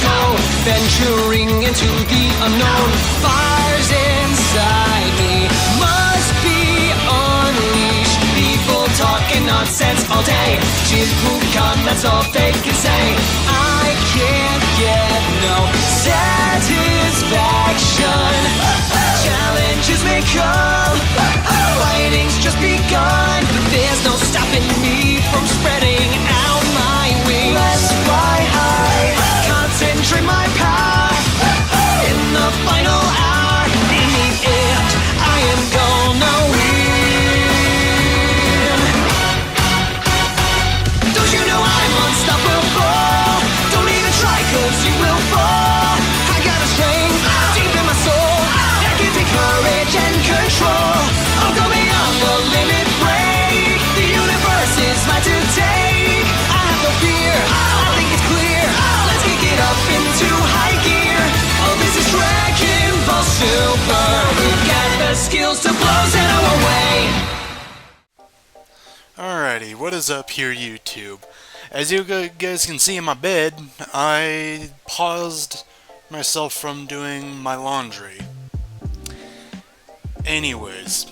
go, venturing into the unknown. Fires inside me must be unleashed. People talking nonsense all day. Cheap poop con, that's all they can say. I can't get no satisfaction. Challenges may come, fighting's just begun. There's no stopping me from spreading out my wings. Let's fly high, concentrate my power. In the final hour, in the end, I am gonna win. Don't you know I'm unstoppable? Don't even try, cause you will fall. I got a strength deep in my soul that gives me courage and control. I'll go beyond the limit break. The universe is mine to take. I have no fear, I think it's clear. Let's kick it up into high gear. Oh, this is Dragon Ball Super. We've got the skills to blow Zeno away. Alrighty, what is up here, YouTube? As you guys can see in my bed, I paused myself from doing my laundry. Anyways,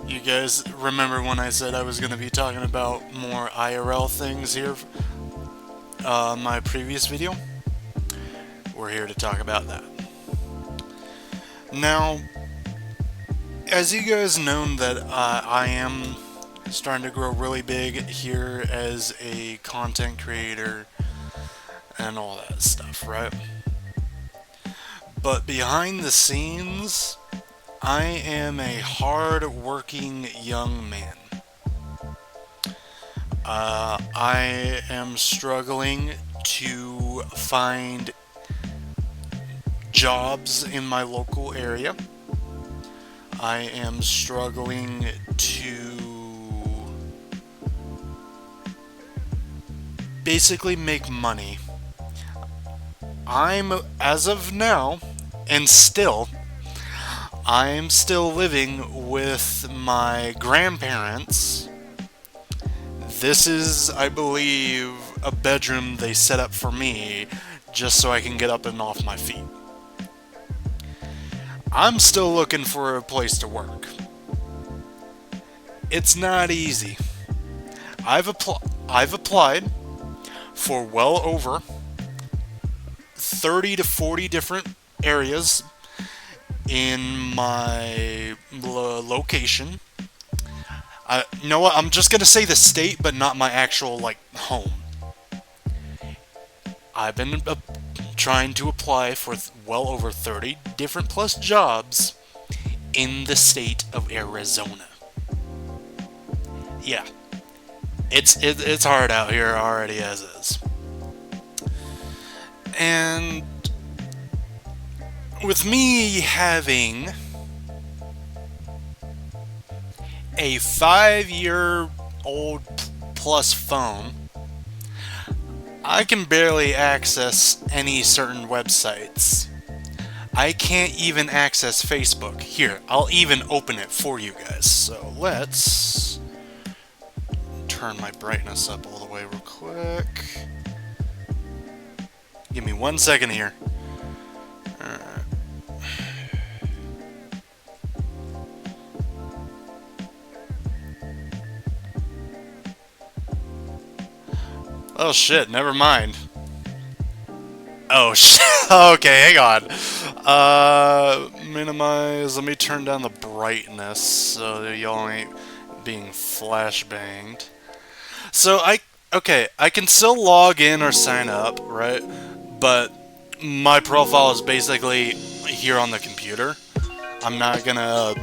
you guys remember when I said I was going to be talking about more IRL things here my previous video? We're here to talk about that. Now, as you guys know that I am starting to grow really big here as a content creator and all that stuff, right? But behind the scenes, I am a hard-working young man. I am struggling to find jobs in my local area. I am struggling to basically make money. As of now, and still, I'm still living with my grandparents. This is, I believe, a bedroom they set up for me just so I can get up and off my feet. I'm still looking for a place to work. It's not easy. I've applied for well over 30 to 40 different areas in my location. You know what? I'm just gonna say the state, but not my actual home. I've been trying to apply for well over 30 different plus jobs in the state of Arizona. Yeah, it's hard out here already as is. And with me having a 5-year-old plus phone, I can barely access any certain websites. I can't even access Facebook. Here, I'll even open it for you guys. So let's turn my brightness up all the way real quick. Give me 1 second here. Alright. Oh shit, never mind. Oh shit, okay, hang on. Minimize, let me turn down the brightness so that y'all ain't being flashbanged. So I can still log in or sign up, right? But my profile is basically here on the computer. I'm not gonna,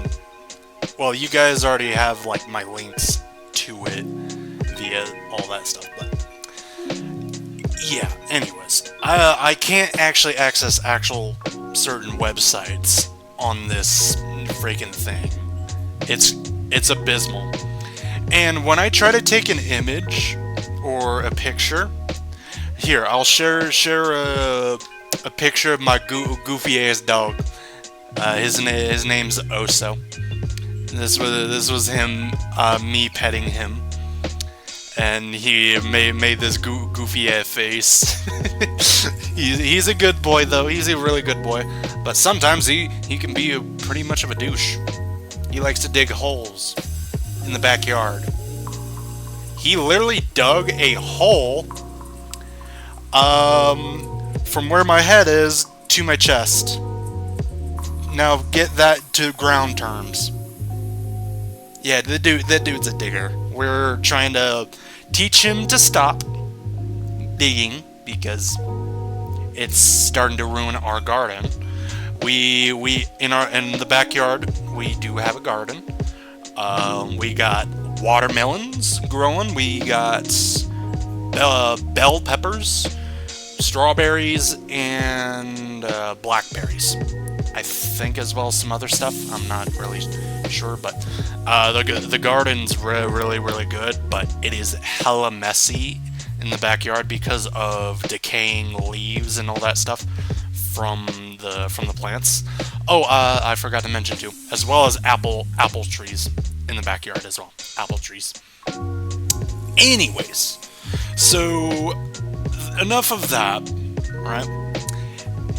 well, you guys already have my links to it via all that stuff, but yeah, anyways, I can't actually access actual certain websites on this freaking thing. It's abysmal. And when I try to take an image or a picture, here, I'll share a picture of my goofy ass dog. His name's Oso. This was him, me petting him. And he made this goofy ass face. He's a good boy, though. He's a really good boy. But sometimes he can be pretty much of a douche. He likes to dig holes in the backyard. He literally dug a hole from where my head is to my chest. Now get that to ground terms. Yeah, that dude's a digger. We're trying to teach him to stop digging because it's starting to ruin our garden. We in the backyard we do have a garden. We got watermelons growing. We got bell peppers, strawberries, and blackberries. I think, as well as some other stuff. I'm not really sure, but the garden's really good. But it is hella messy in the backyard because of decaying leaves and all that stuff from the plants. Oh, I forgot to mention too, as well as apple trees in the backyard as well. Apple trees. Anyways, so enough of that, right?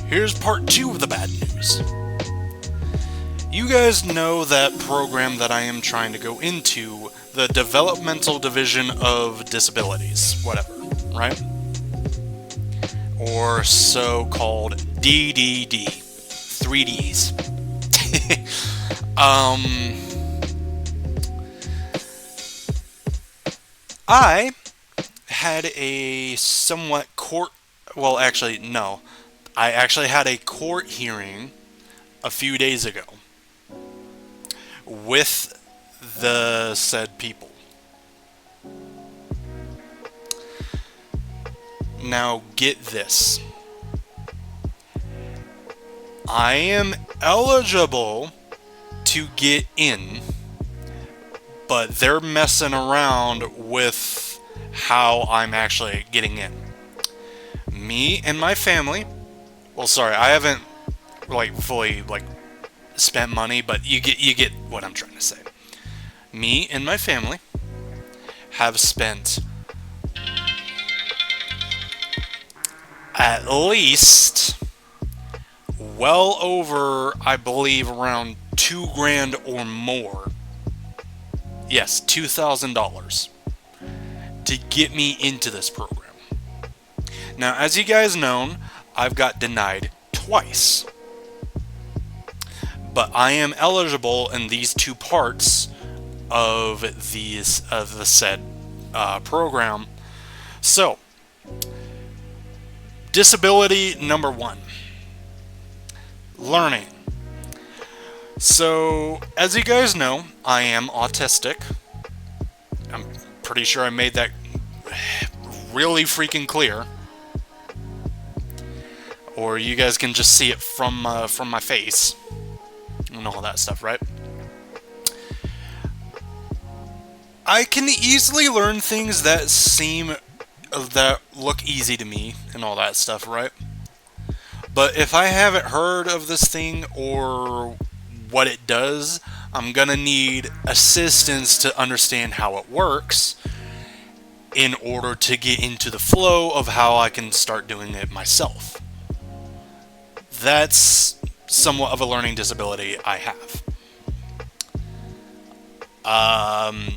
Here's part 2 of the bad news. You guys know that program that I am trying to go into, the Developmental Division of Disabilities, whatever, right? Or so-called DDD. 3Ds. I had a somewhat court... Well, actually, no. I actually had a court hearing a few days ago with the said people. Now, get this. I am eligible to get in, but they're messing around with how I'm actually getting in. Me and my family... Well, sorry, I haven't fully spent money, but you get what I'm trying to say. Me and my family have spent at least well over, I believe, around $2,000 or more. Yes, $2,000 to get me into this program. Now, as you guys know, I've got denied twice. But I am eligible in these 2 parts of the said program. So, disability number 1. Learning. So, as you guys know, I am autistic. I'm pretty sure I made that really freaking clear. Or you guys can just see it from my face and all that stuff, right? I can easily learn things that look easy to me and all that stuff, right? But if I haven't heard of this thing or what it does, I'm gonna need assistance to understand how it works in order to get into the flow of how I can start doing it myself. That's somewhat of a learning disability I have.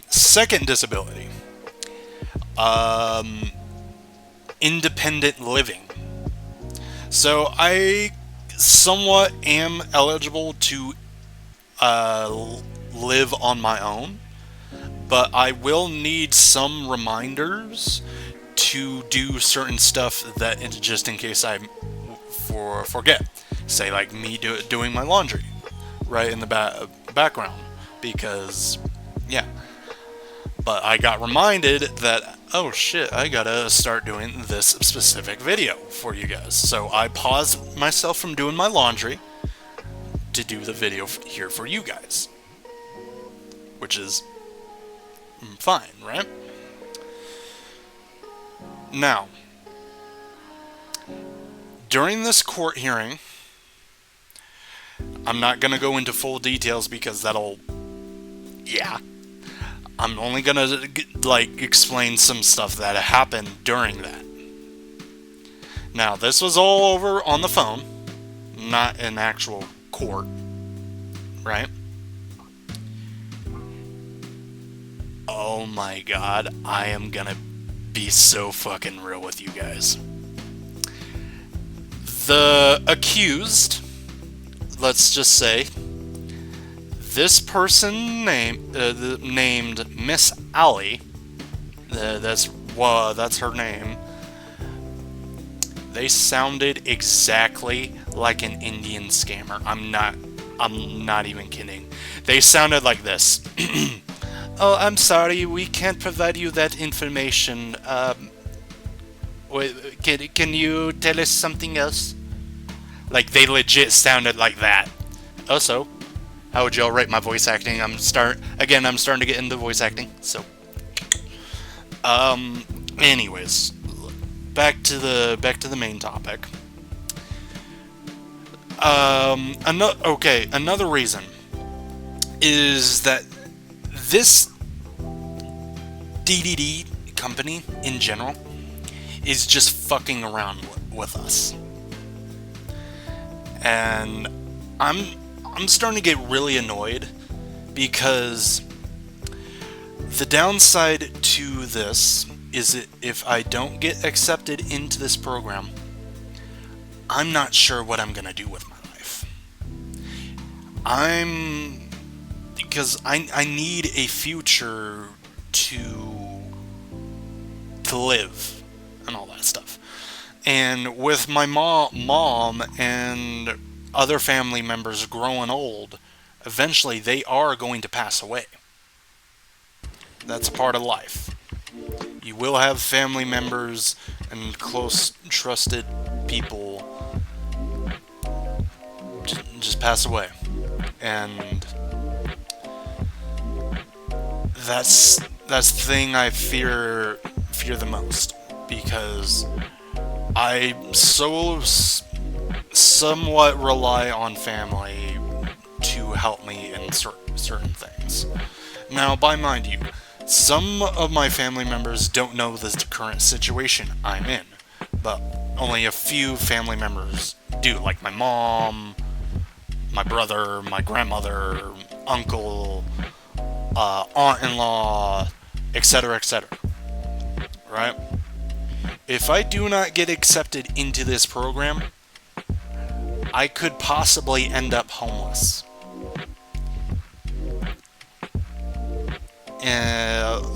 Second disability. Independent living. So I somewhat am eligible to live on my own, but I will need some reminders to do certain stuff that, just in case I forget. Say like me doing my laundry right in the background, because yeah. But I got reminded that, oh shit, I gotta start doing this specific video for you guys. So I paused myself from doing my laundry to do the video here for you guys, which is fine, right? Now, during this court hearing, I'm not going to go into full details because I'm only going to, explain some stuff that happened during that. Now, this was all over on the phone, not in actual court, right? Oh my god, I am gonna be so fucking real with you guys. The accused, let's just say, this person named Miss Allie, that's her name. They sounded exactly like an Indian scammer. I'm not even kidding. They sounded like this. Oh, I'm sorry, we can't provide you that information. Wait, can you tell us something else? Like, they legit sounded like that. Also, how would y'all rate my voice acting? I'm starting to get into voice acting, so. Anyways, back to the main topic. Another reason is that this DDD company in general is just fucking around with us. And I'm starting to get really annoyed because the downside to this is that if I don't get accepted into this program, I'm not sure what I'm gonna do with my life. Because I need a future to live and all that stuff. And with my mom and other family members growing old, eventually they are going to pass away. That's a part of life. You will have family members and close, trusted people just pass away. And that's the thing I fear the most, because I somewhat rely on family to help me in certain things. Now, mind you, some of my family members don't know the current situation I'm in, but only a few family members do, like my mom, my brother, my grandmother, uncle, aunt-in-law, etc., right? If I do not get accepted into this program, I could possibly end up homeless.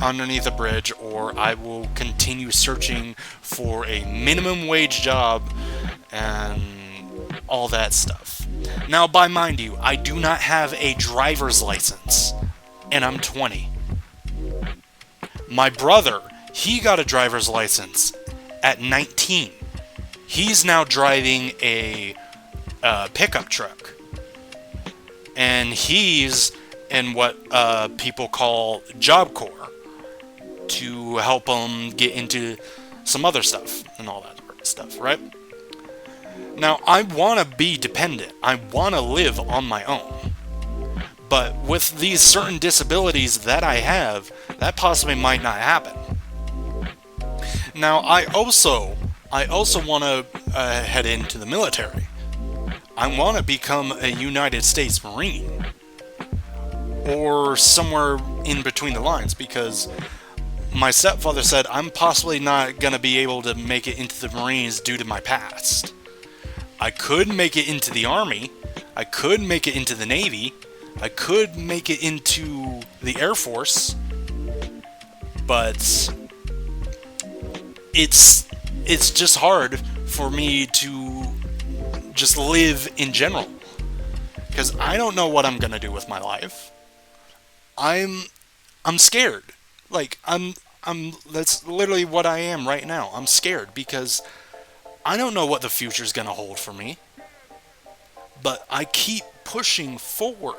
Underneath a bridge, or I will continue searching for a minimum wage job and all that stuff. Now, mind you, I do not have a driver's license, and I'm 20. My brother, he got a driver's license at 19. He's now driving a pickup truck, and he's in what people call Job Corps to help them get into some other stuff and all that stuff, right? Now, I want to be dependent. I want to live on my own. But with these certain disabilities that I have, that possibly might not happen. Now, I also want to head into the military. I want to become a United States Marine, or somewhere in between the lines, because my stepfather said I'm possibly not going to be able to make it into the Marines due to my past. I could make it into the Army, I could make it into the Navy, I could make it into the Air Force, but it's just hard for me to just live in general, because I don't know what I'm going to do with my life. I'm scared. Like, that's literally what I am right now. I'm scared because I don't know what the future's gonna hold for me. But I keep pushing forward.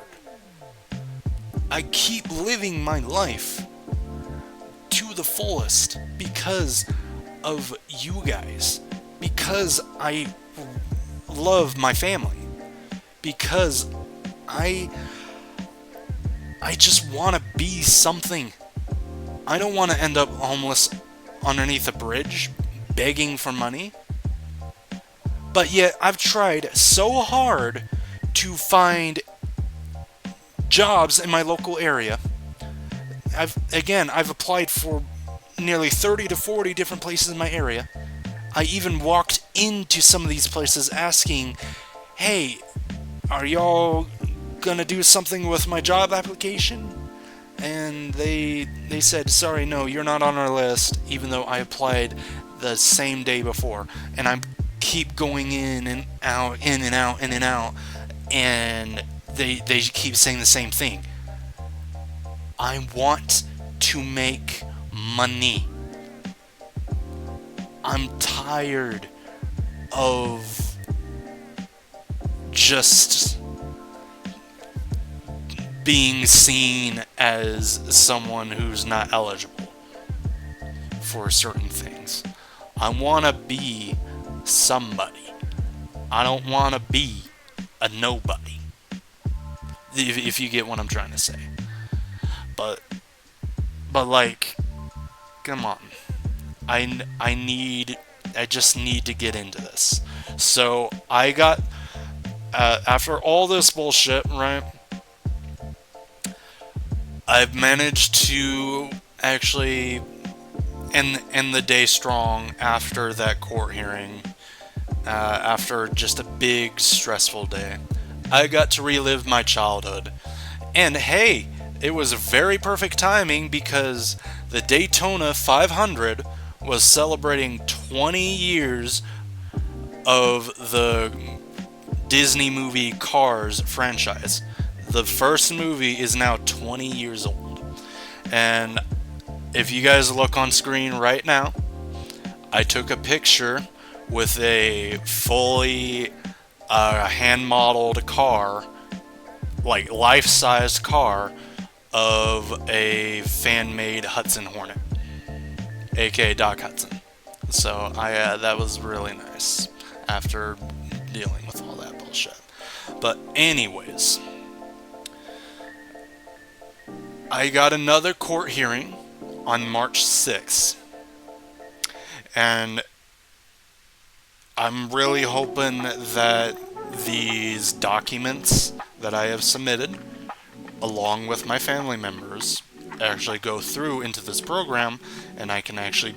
I keep living my life to the fullest because of you guys. Because I love my family. Because I just want to be something. I don't want to end up homeless underneath a bridge, begging for money. But yet, I've tried so hard to find jobs in my local area. I've applied for nearly 30 to 40 different places in my area. I even walked into some of these places asking, hey, are y'all gonna do something with my job application? And they said, sorry, no, you're not on our list, even though I applied the same day before. And I keep going in and out, in and out, in and out, and they keep saying the same thing. I want to make money. I'm tired of just being seen as someone who's not eligible for certain things. I want to be somebody. I don't want to be a nobody. If you get what I'm trying to say. But like, come on. I just need to get into this. So I got, after all this bullshit, right, I've managed to actually end the day strong after that court hearing, after just a big stressful day. I got to relive my childhood. And hey, it was very perfect timing because the Daytona 500 was celebrating 20 years of the Disney movie Cars franchise. The first movie is now 20 years old. And if you guys look on screen right now, I took a picture with a fully hand-modeled car, like life-sized car, of a fan-made Hudson Hornet, aka Doc Hudson. So that was really nice after dealing with all that bullshit. But anyways, I got another court hearing on March 6th, and I'm really hoping that these documents that I have submitted, along with my family members, actually go through into this program, and I can actually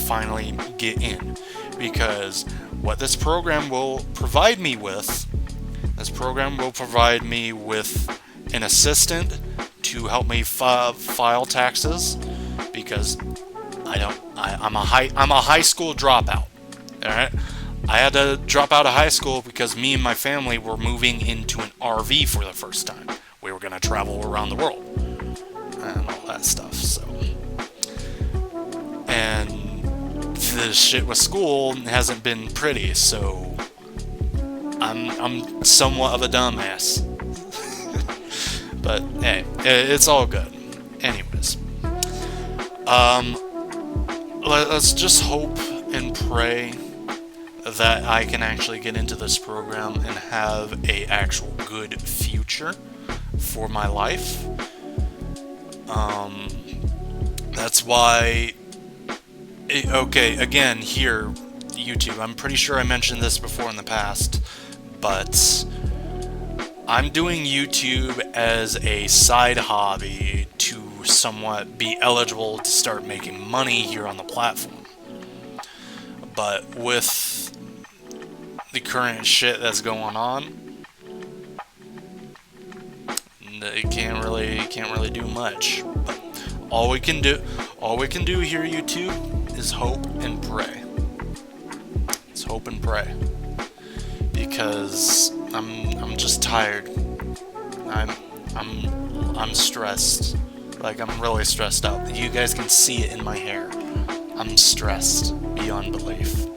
finally get in. Because what this program will provide me with, an assistant to help me file taxes, because I'm a high school dropout. All right, I had to drop out of high school because me and my family were moving into an RV for the first time. We were gonna travel around the world and all that stuff. So, and the shit with school hasn't been pretty. So, I'm somewhat of a dumbass. But hey, it's all good. Anyways, let's just hope and pray that I can actually get into this program and have a actual good future for my life. That's why. Okay, again, here, YouTube. I'm pretty sure I mentioned this before in the past, but I'm doing YouTube as a side hobby to somewhat be eligible to start making money here on the platform. But with the current shit that's going on, it can't really do much. But all we can do here, YouTube, is hope and pray. It's hope and pray. Because I'm just tired. I'm stressed. Like, I'm really stressed out. You guys can see it in my hair. I'm stressed beyond belief.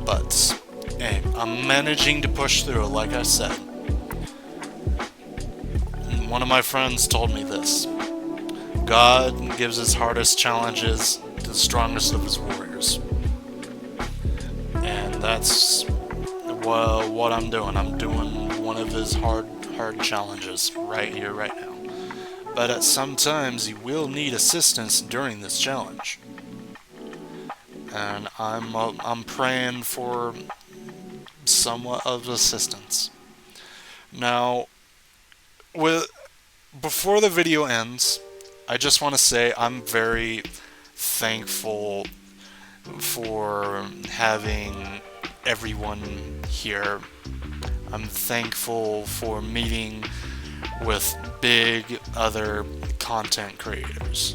But hey, I'm managing to push through, like I said. One of my friends told me this: God gives his hardest challenges to the strongest of his warriors. And that's what I'm doing. I'm doing one of his hard challenges right here, right now. But at some times, you will need assistance during this challenge. and I'm praying for somewhat of assistance. Now, before the video ends, I just want to say I'm very thankful for having everyone here. I'm thankful for meeting with big other content creators.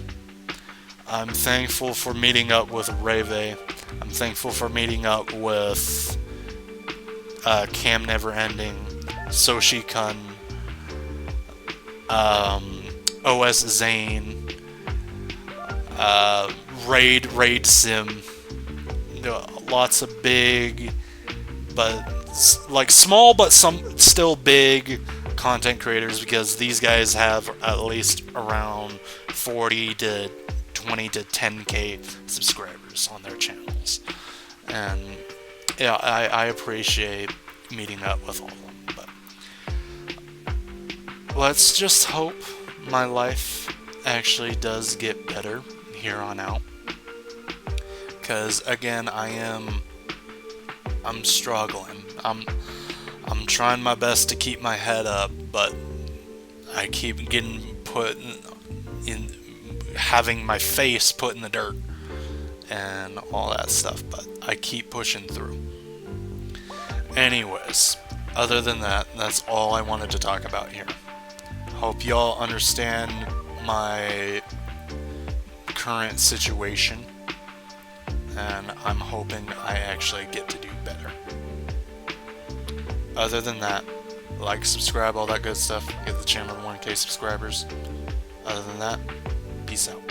I'm thankful for meeting up with Reve. I'm thankful for meeting up with Cam Neverending, Soshi Kun, OS Zane, Raid Sim. Lots of big, but like small, but some still big content creators, because these guys have at least around 40 to 20 to 10k subscribers on their channels, and yeah, I appreciate meeting up with all of them. But let's just hope my life actually does get better here on out, because again, I'm struggling. I'm trying my best to keep my head up, but I keep getting put in having my face put in the dirt and all that stuff, but I keep pushing through. Anyways, other than that, that's all I wanted to talk about here. Hope y'all understand my current situation, and I'm hoping I actually get to do better. Other than that, like, subscribe, all that good stuff. Get the channel to 1k subscribers. Other than that, peace out.